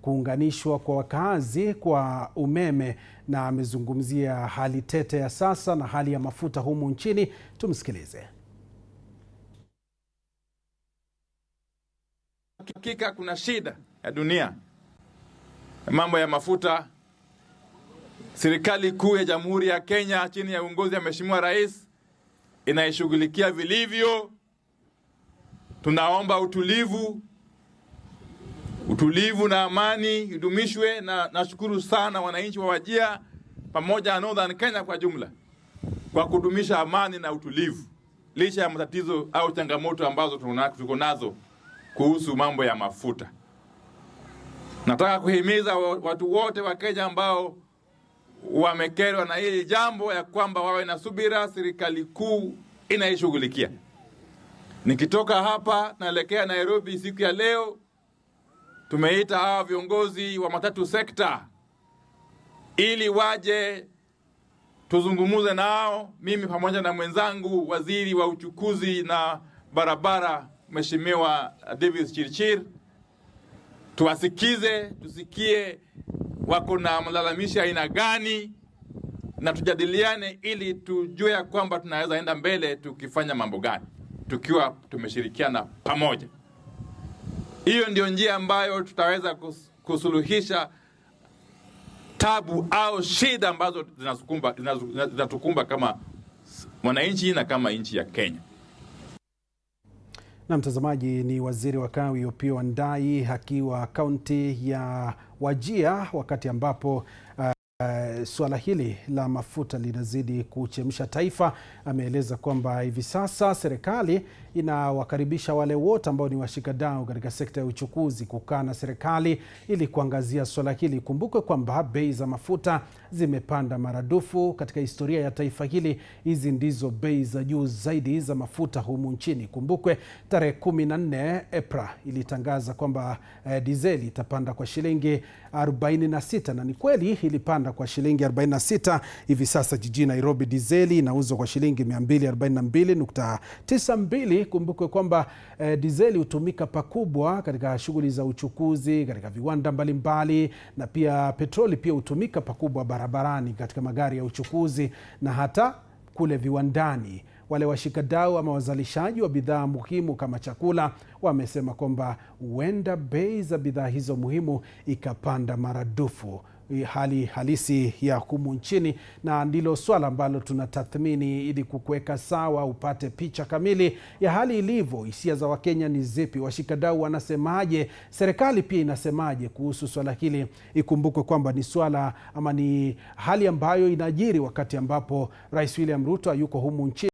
kuunganishwa kwa wakazi kwa umeme, na amezungumzia hali tete ya sasa na hali ya mafuta humu nchini. Tumsikilize. Hakika kuna shida ya dunia, mambo ya mafuta. Serikali kuu ya Jamhuri ya Kenya chini ya uongozi wa Mheshimiwa Rais inaishughulikia vilivyo. Tunaomba utulivu na amani idumishwe, na nashukuru sana wananchi wa Wajir pamoja na Northern Kenya kwa jumla kwa kudumisha amani na utulivu licha ya matatizo au changamoto ambazo tuko nazo kuhusu mambo ya mafuta. Nataka kuhimiza watu wote wa Kenya ambao wamekerwa na hili jambo ya kwamba wawe na subira, serikali kuu inaishughulikia. Nikitoka hapa naelekea Nairobi siku ya leo, tumeita hawa viongozi wa matatu sekta ili waje tuzungumuze nao, mimi pamoja na mwenzangu waziri wa uchukuzi na barabara Mheshimiwa Davis Chirchir, tuwasikize, tusikie wako na malalamishi aina gani, na tujadiliane ili tujue ya kwamba tunaweza enda mbele tukifanya mambo gani, tukiwa tumeshirikiana pamoja. Hiyo ndio njia ambayo tutaweza kusuluhisha tabu au shida ambazo zinatukumba kama wananchi na kama nchi ya Kenya. Na mtazamaji, ni waziri wa kawi Opiyo Wandayi akiwa kaunti ya Wajir wakati ambapo suala hili la mafuta linazidi kuchemsha taifa. Ameeleza kwamba hivi sasa serikali inawakaribisha wale wote ambao ni washikadau katika sekta ya uchukuzi kukaa na serikali ili kuangazia suala hili. Kumbukwe kwamba bei za mafuta zimepanda maradufu katika historia ya taifa hili. Hizi ndizo bei za juu zaidi za mafuta humu nchini. Kumbukwe tarehe 14 Aprili ilitangaza kwamba dizeli itapanda kwa shilingi 46, na ni kweli ilipanda kwa shilingi 46. Hivi sasa jijini Nairobi dizeli inauzwa kwa shilingi 242.92. Kumbukwe kwamba dizeli hutumika pakubwa katika shughuli za uchukuzi, katika viwanda mbalimbali, na pia petroli pia hutumika pakubwa barabarani katika magari ya uchukuzi na hata kule viwandani. Wale washikadau ama wazalishaji wa bidhaa muhimu kama chakula wamesema kwamba huenda bei za bidhaa hizo muhimu ikapanda maradufu. Hali halisi ya humu nchini, na ndilo swala ambalo tunatathmini ili kukuweka sawa upate picha kamili ya hali ilivyo. Hisia za Wakenya ni zipi? Washikadau wanasemaje? Serikali pia inasemaje kuhusu swala hili? Ikumbukwe kwamba ni swala ama ni hali ambayo inajiri wakati ambapo Rais William Ruto yuko humu nchini.